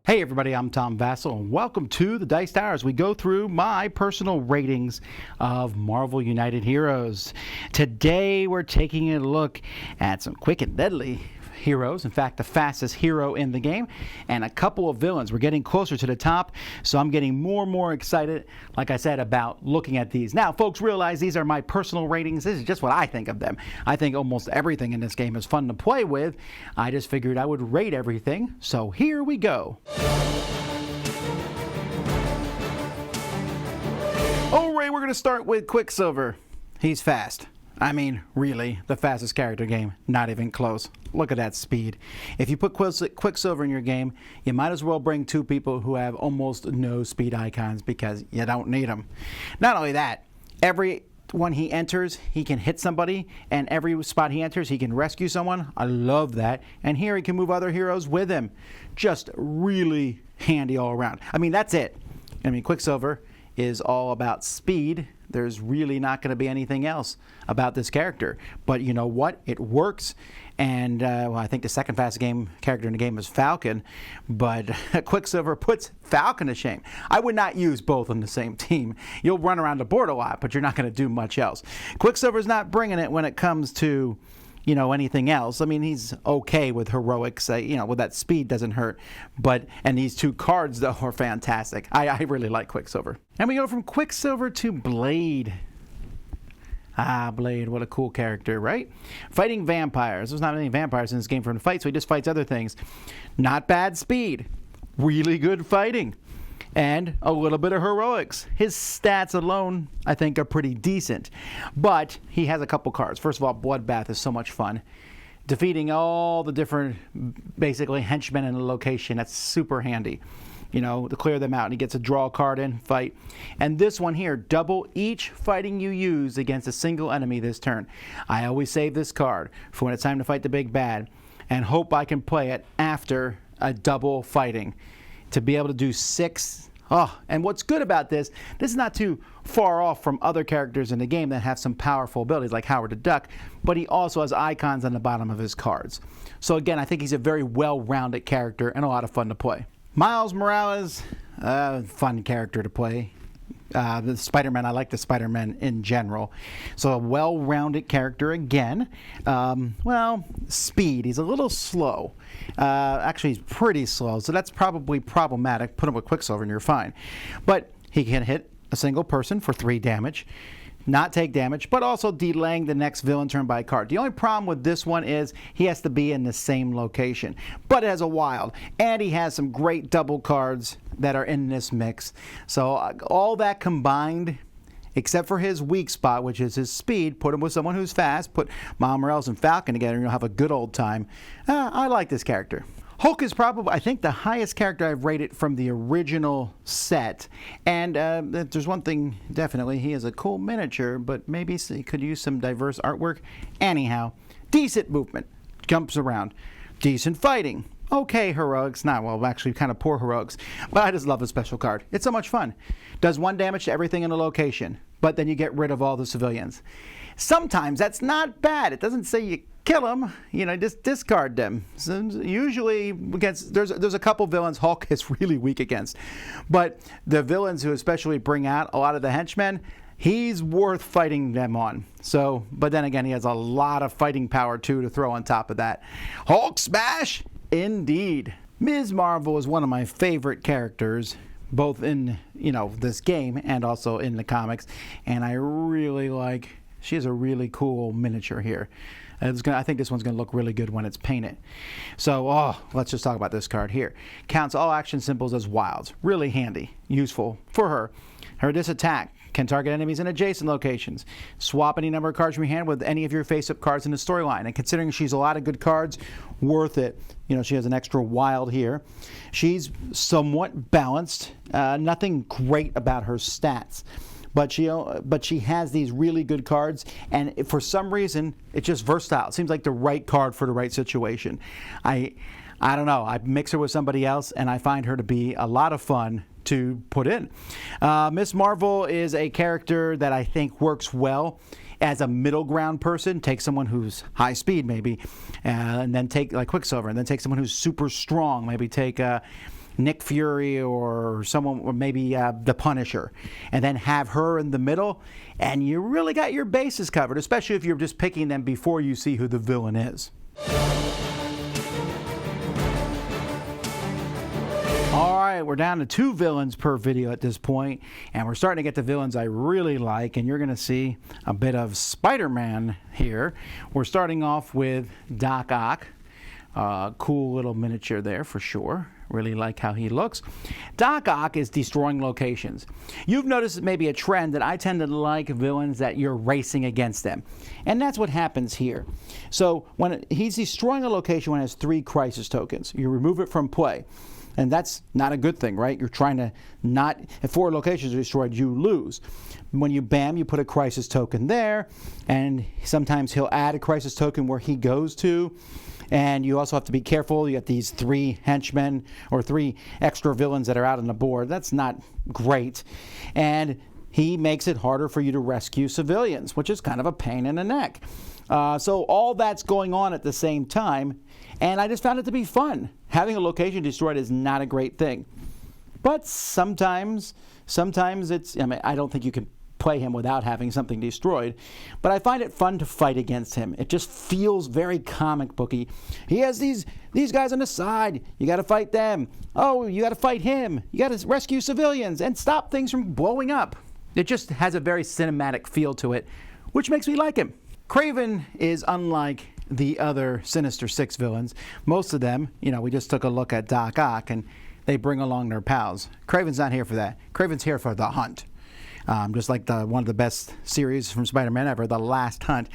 Hey everybody, I'm Tom Vasel, and welcome to the Dice Tower as we go through my personal ratings of Marvel United Heroes. Today we're taking a look at some quick and deadly heroes, in fact the fastest hero in the game, and a couple of villains. We're getting closer to the top, so I'm getting more and more excited, like I said, about looking at these. Now folks, realize these are my personal ratings. This is just what I think of them. I think almost everything in this game is fun to play with. I just figured I would rate everything, so here we go. Alright, we're going to start with Quicksilver. He's fast. I mean, really, the fastest character game. Not even close. Look at that speed. If you put Quicksilver in your game, you might as well bring two people who have almost no speed icons because you don't need them. Not only that, every one he enters, he can hit somebody, and every spot he enters, he can rescue someone. I love that. And here he can move other heroes with him. Just really handy all around. I mean, that's it. I mean, Quicksilver is all about speed. There's really not going to be anything else about this character. But you know what? It works. And well, I think the second fastest character in the game is Falcon. But Quicksilver puts Falcon to shame. I would not use both on the same team. You'll run around the board a lot, but you're not going to do much else. Quicksilver's not bringing it when it comes to, you know, anything else. I mean, he's okay with heroics, you know, with that speed doesn't hurt. And these two cards, though, are fantastic. I really like Quicksilver. And we go from Quicksilver to Blade. Ah, Blade, what a cool character, right? Fighting vampires. There's not any vampires in this game for him to fight, so he just fights other things. Not bad speed. Really good fighting. And a little bit of heroics. His stats alone, I think, are pretty decent. But he has a couple cards. First of all, Bloodbath is so much fun. Defeating all the different, basically, henchmen in the location, that's super handy. You know, to clear them out. And he gets a draw card in, fight. And this one here, double each fighting you use against a single enemy this turn. I always save this card for when it's time to fight the big bad and hope I can play it after a double fighting. To be able to do 6. Oh, and what's good about this is not too far off from other characters in the game that have some powerful abilities like Howard the Duck, but he also has icons on the bottom of his cards. So again, I think he's a very well-rounded character and a lot of fun to play. Miles Morales, fun character to play. The Spider-Man, I like the Spider-Man in general. So a well-rounded character again. Well, speed. He's a little slow. Actually, he's pretty slow, so that's probably problematic. Put him with Quicksilver and you're fine. But he can hit a single person for 3 damage. Not take damage, but also delaying the next villain turn by a card. The only problem with this one is he has to be in the same location. But it has a wild, and he has some great double cards that are in this mix. So all that combined, except for his weak spot, which is his speed, put him with someone who's fast, put Miles Morales and Falcon together, and you'll have a good old time. I like this character. Hulk is probably, I think, the highest character I've rated from the original set. And there's one thing, definitely, he is a cool miniature, but maybe he could use some diverse artwork. Anyhow, decent movement, jumps around, decent fighting. Okay, heroics, not, well, actually kind of poor heroics, but I just love the special card. It's so much fun. Does 1 damage to everything in a location, but then you get rid of all the civilians. Sometimes that's not bad. It doesn't say you kill them, you know, just discard them. So usually, against, there's a couple villains Hulk is really weak against, but the villains who especially bring out a lot of the henchmen, he's worth fighting them on. So, but then again, he has a lot of fighting power too to throw on top of that. Hulk smash, indeed. Ms. Marvel is one of my favorite characters, both in, you know, this game and also in the comics, and I really like. She has a really cool miniature here. I think this one's going to look really good when it's painted. So, let's just talk about this card here. Counts all action symbols as wilds. Really handy. Useful for her. This attack can target enemies in adjacent locations. Swap any number of cards from your hand with any of your face-up cards in the storyline. And considering she's a lot of good cards, worth it. You know, she has an extra wild here. She's somewhat balanced. Nothing great about her stats. But she has these really good cards, and for some reason, it's just versatile. It seems like the right card for the right situation. I don't know. I mix her with somebody else, and I find her to be a lot of fun to put in. Miss Marvel is a character that I think works well as a middle ground person. Take someone who's high speed, maybe, and then take like Quicksilver, and then take someone who's super strong. Maybe take Nick Fury or someone, or maybe the Punisher, and then have her in the middle, and you really got your bases covered, especially if you're just picking them before you see who the villain is. All right, we're down to 2 villains per video at this point, and we're starting to get the villains I really like, and you're going to see a bit of Spider-Man here. We're starting off with Doc Ock. Cool little miniature there for sure. Really like how he looks. Doc Ock is destroying locations. You've noticed maybe a trend that I tend to like villains that you're racing against them. And that's what happens here. So when he's destroying a location when it has 3 crisis tokens, you remove it from play. And that's not a good thing, right? You're trying to not, if 4 locations are destroyed, you lose. When you bam, you put a crisis token there, and sometimes he'll add a crisis token where he goes to. And you also have to be careful. You got these 3 henchmen or 3 extra villains that are out on the board. That's not great. And he makes it harder for you to rescue civilians, which is kind of a pain in the neck. So all that's going on at the same time, and I just found it to be fun. Having a location destroyed is not a great thing. But sometimes it's, I mean, I don't think you can play him without having something destroyed, but I find it fun to fight against him. It just feels very comic booky. He has these guys on the side. You got to fight them. Oh, you got to fight him. You got to rescue civilians and stop things from blowing up. It just has a very cinematic feel to it, which makes me like him. Kraven is unlike the other Sinister Six villains. Most of them, you know, we just took a look at Doc Ock, and they bring along their pals. Kraven's not here for that. Kraven's here for the hunt. Just like one of the best series from Spider-Man ever, The Last Hunt.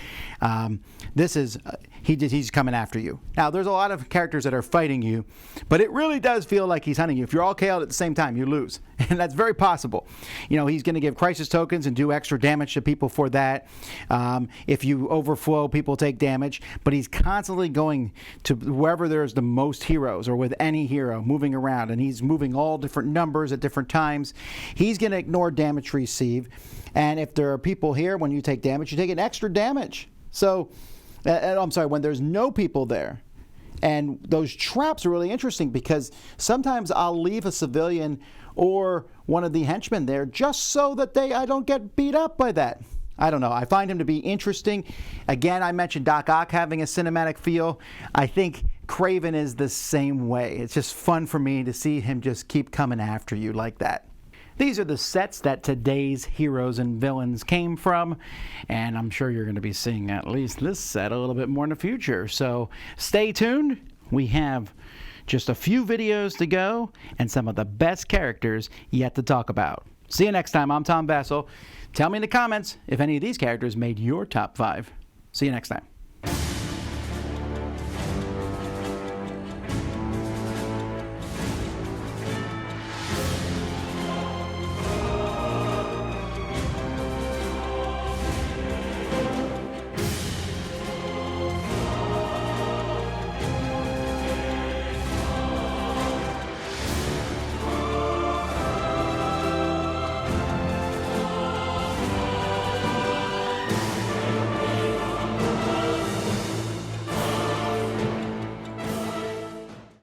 This is, he's coming after you. Now, there's a lot of characters that are fighting you, but it really does feel like he's hunting you. If you're all KO'd at the same time, you lose. And that's very possible. You know, he's going to give crisis tokens and do extra damage to people for that. If you overflow, people take damage. But he's constantly going to wherever there's the most heroes, or with any hero, moving around. And he's moving all different numbers at different times. He's going to ignore damage received. And if there are people here, when you take damage, you take an extra damage. So, I'm sorry, when there's no people there. And those traps are really interesting because sometimes I'll leave a civilian or one of the henchmen there just so that I don't get beat up by that. I don't know. I find him to be interesting. Again, I mentioned Doc Ock having a cinematic feel. I think Kraven is the same way. It's just fun for me to see him just keep coming after you like that. These are the sets that today's heroes and villains came from, and I'm sure you're going to be seeing at least this set a little bit more in the future. So stay tuned. We have just a few videos to go and some of the best characters yet to talk about. See you next time. I'm Tom Vasel. Tell me in the comments if any of these characters made your top 5. See you next time.